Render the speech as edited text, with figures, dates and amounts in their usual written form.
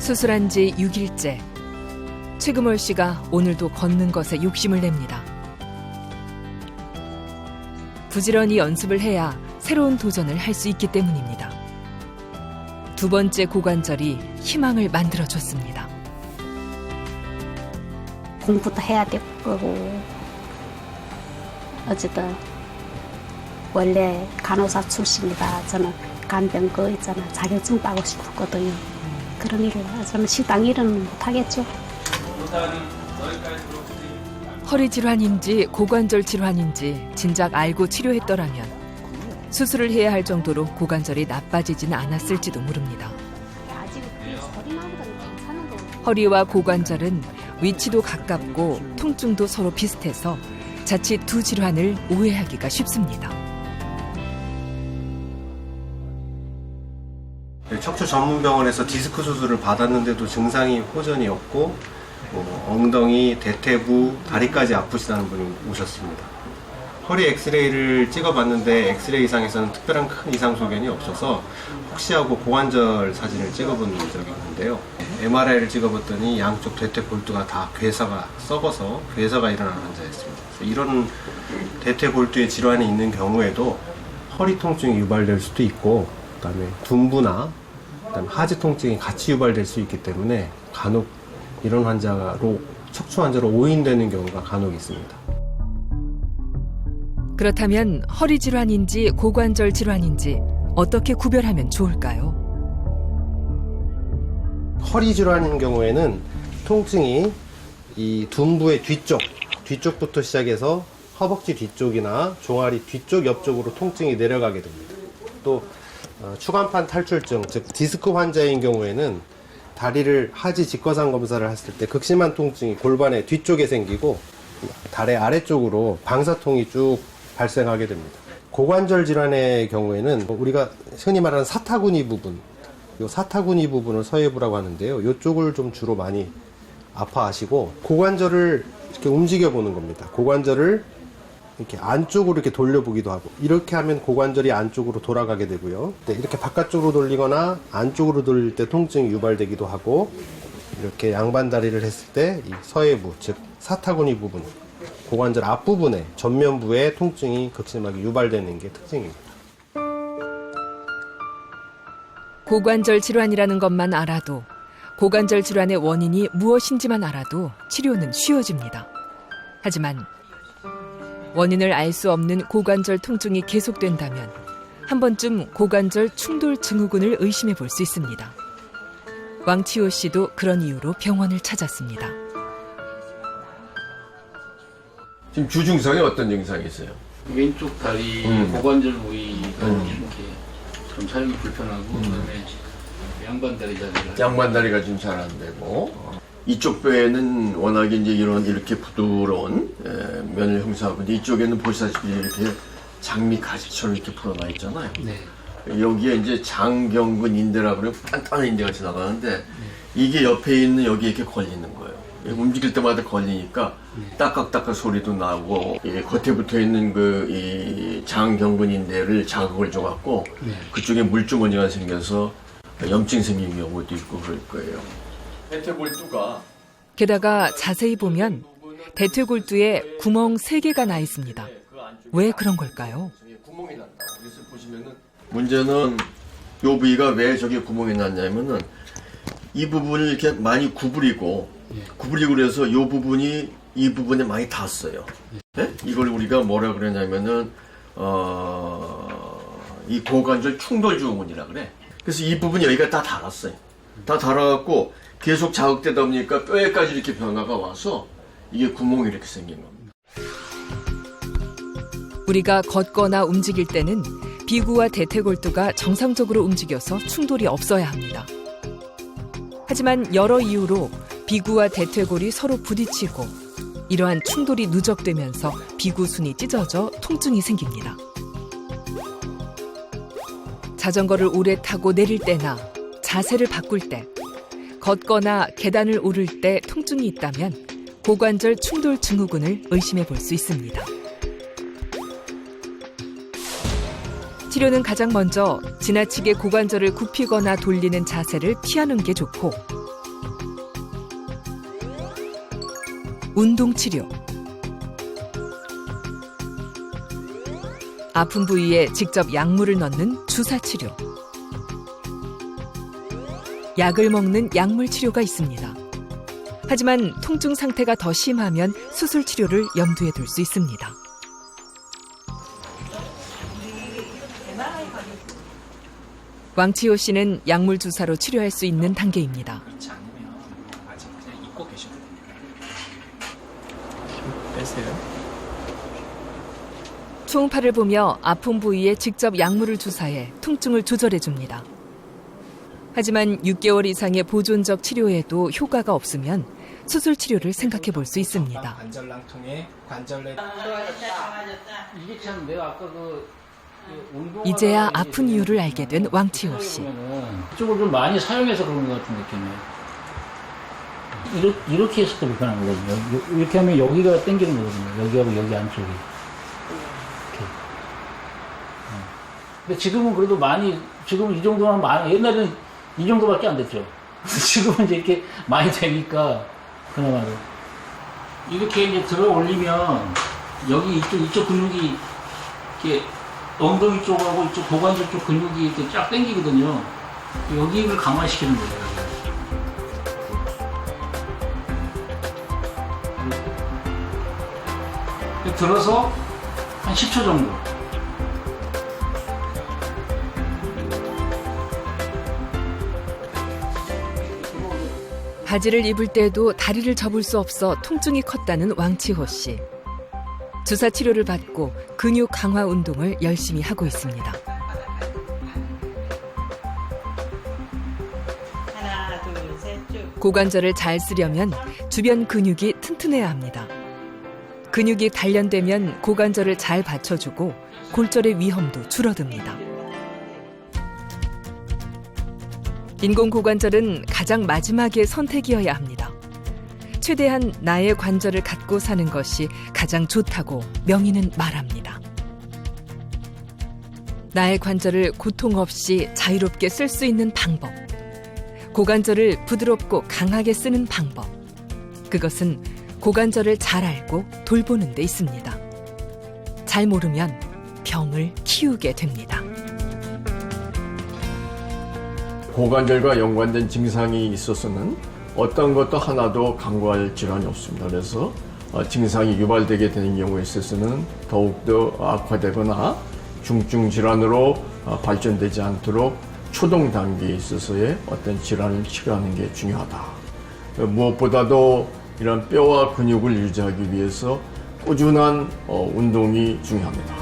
수술한 지 6일째. 최금월 씨가 오늘도 걷는 것에 욕심을 냅니다. 부지런히 연습을 해야 새로운 도전을 할 수 있기 때문입니다. 두 번째 고관절이 희망을 만들어줬습니다. 공부도 해야 될 거고, 어쨌든 원래 간호사 출신이라 저는 간병 거 있잖아, 자격증 따고 싶었거든요. 그런 일을 저는 식당 일은 못하겠죠. 허리 질환인지 고관절 질환인지 진작 알고 치료했더라면 수술을 해야 할 정도로 고관절이 나빠지지는 않았을지도 모릅니다. 허리와 고관절은 위치도 가깝고 통증도 서로 비슷해서 자칫 두 질환을 오해하기가 쉽습니다. 척추 전문병원에서 디스크 수술을 받았는데도 증상이 호전이 없고 엉덩이, 대퇴부, 다리까지 아프시다는 분이 오셨습니다. 허리 엑스레이를 찍어봤는데 엑스레이상에서는 특별한 큰 이상 소견이 없어서 혹시 하고 고관절 사진을 찍어본 적이 있는데요. MRI를 찍어봤더니 양쪽 대퇴골두가 다 괴사가 썩어서 괴사가 일어난 환자였습니다. 이런 대퇴골두의 질환이 있는 경우에도 허리 통증이 유발될 수도 있고, 그다음에 둔부나 그다음에 하지 통증이 같이 유발될 수 있기 때문에 간혹 이런 환자로 척추 환자로 오인되는 경우가 간혹 있습니다. 그렇다면 허리 질환인지 고관절 질환인지 어떻게 구별하면 좋을까요? 허리 질환인 경우에는 통증이 이 둔부의 뒤쪽부터 시작해서 허벅지 뒤쪽이나 종아리 뒤쪽 옆쪽으로 통증이 내려가게 됩니다. 또 추간판 탈출증, 즉 디스크 환자인 경우에는 다리를 하지 직거상 검사를 했을 때 극심한 통증이 골반의 뒤쪽에 생기고 다리 아래쪽으로 방사통이 쭉 발생하게 됩니다. 고관절 질환의 경우에는 우리가 흔히 말하는 사타구니 부분, 이 사타구니 부분을 서해부라고 하는데요. 이쪽을 좀 주로 많이 아파하시고 고관절을 이렇게 움직여 보는 겁니다. 고관절을 이렇게 안쪽으로 이렇게 돌려보기도 하고, 이렇게 하면 고관절이 안쪽으로 돌아가게 되고요. 이렇게 바깥쪽으로 돌리거나 안쪽으로 돌릴 때 통증이 유발되기도 하고, 이렇게 양반 다리를 했을 때 이 서해부, 즉 사타구니 부분, 고관절 앞부분에 전면부에 통증이 극심하게 유발되는 게 특징입니다. 고관절 질환이라는 것만 알아도, 고관절 질환의 원인이 무엇인지만 알아도 치료는 쉬워집니다. 하지만 원인을 알 수 없는 고관절 통증이 계속된다면 한 번쯤 고관절 충돌 증후군을 의심해 볼 수 있습니다. 왕치호 씨도 그런 이유로 병원을 찾았습니다. 지금 주증상이 어떤 증상이 있어요? 왼쪽 다리 고관절 부위가 이렇게 좀 사용이 불편하고, 그다음에 양반 다리 자세가 양반 다리가 지금 잘 안 되고, 이쪽 뼈에는 워낙에 이제 이렇게 부드러운 면을 형성하고, 이쪽에는 보시다시피 이렇게 장미 가지처럼 이렇게 풀어나 있잖아요. 네. 여기에 이제 장경근 인대라고 그래요. 단단한 인대가 지나가는데 이게 옆에 있는 여기 이렇게 걸리는 거예요. 움직일 때마다 걸리니까 딱딱딱딱 소리도 나고, 겉에 붙어 있는 이 장경근 인대를 자극을 줘갖고 그쪽에 물주머니가 생겨서 염증 생긴 경우도 있고 그럴 거예요. 대퇴골두가, 게다가 자세히 보면 대퇴골두에 구멍 3개가 나 있습니다. 왜 그런 걸까요? 구멍이 난다. 그래서 보시면은 문제는 이 부위가 왜 저기 구멍이 났냐면은 이 부분을 이렇게 많이 구부리고 그래서 이 부분이 이 부분에 많이 닿았어요. 네? 이걸 우리가 뭐라 그러냐면은 이 고관절 충돌 증후군이라 그래. 그래서 이 부분이 여기가 다 닳았어요. 다 닳아갖고 계속 자극되다 보니까 뼈에까지 이렇게 변화가 와서 이게 구멍이 이렇게 생긴 겁니다. 우리가 걷거나 움직일 때는 비구와 대퇴골두가 정상적으로 움직여서 충돌이 없어야 합니다. 하지만 여러 이유로 비구와 대퇴골이 서로 부딪히고 이러한 충돌이 누적되면서 비구순이 찢어져 통증이 생깁니다. 자전거를 오래 타고 내릴 때나 자세를 바꿀 때, 걷거나 계단을 오를 때 통증이 있다면 고관절 충돌 증후군을 의심해 볼 수 있습니다. 치료는 가장 먼저 지나치게 고관절을 굽히거나 돌리는 자세를 피하는 게 좋고, 운동치료. 아픈 부위에 직접 약물을 넣는 주사치료. 약을 먹는 약물치료가 있습니다. 하지만 통증 상태가 더 심하면 수술치료를 염두에 둘 수 있습니다. 왕치호 씨는 약물 주사로 치료할 수 있는 단계입니다. 그렇지 않으면 아직 그냥 잊고 계셔도 됩니다. 빼세요. 초음파를 보며 아픈 부위에 직접 약물을 주사해 통증을 조절해 줍니다. 하지만 6개월 이상의 보존적 치료에도 효과가 없으면 수술 치료를 생각해 볼 수 있습니다. 관절낭 통해 관절내 이게 참 내가 아까 이제야 아픈 이유를 알게 된 왕치호 씨. 이쪽을 좀 많이 사용해서 그런 것 같은 느낌이에요. 이렇게 해서 또 불편한 거거든요. 이렇게 하면 여기가 당기는 거거든요. 여기하고 여기 안쪽이. 이렇게. 근데 지금은 그래도 많이, 지금은 이 정도만 많이, 옛날에는 이 정도밖에 안 됐죠. 지금은 이제 이렇게 많이 되니까, 그나마도. 이렇게 이제 들어 올리면, 여기 이쪽 근육이, 이렇게, 엉덩이 쪽하고 이쪽 고관절 쪽 근육이 이렇게 쫙 당기거든요. 여기를 강화시키는 거예요. 들어서 한 10초 정도. 바지를 입을 때도 다리를 접을 수 없어 통증이 컸다는 왕치호 씨. 주사 치료를 받고 근육 강화 운동을 열심히 하고 있습니다. 하나, 둘, 셋, 쭉. 고관절을 잘 쓰려면 주변 근육이 튼튼해야 합니다. 근육이 단련되면 고관절을 잘 받쳐주고 골절의 위험도 줄어듭니다. 인공 고관절은 가장 마지막의 선택이어야 합니다. 최대한 나의 관절을 갖고 사는 것이 가장 좋다고 명의는 말합니다. 나의 관절을 고통 없이 자유롭게 쓸 수 있는 방법. 고관절을 부드럽고 강하게 쓰는 방법. 그것은 고관절을 잘 알고 돌보는 데 있습니다. 잘 모르면 병을 키우게 됩니다. 고관절과 연관된 증상이 있어서는 어떤 것도 하나도 간과할 질환이 없습니다. 그래서 증상이 유발되게 되는 경우에 있어서는 더욱더 악화되거나 중증 질환으로 발전되지 않도록 초동 단계에 있어서의 어떤 질환을 치료하는 게 중요하다. 무엇보다도 이런 뼈와 근육을 유지하기 위해서 꾸준한 운동이 중요합니다.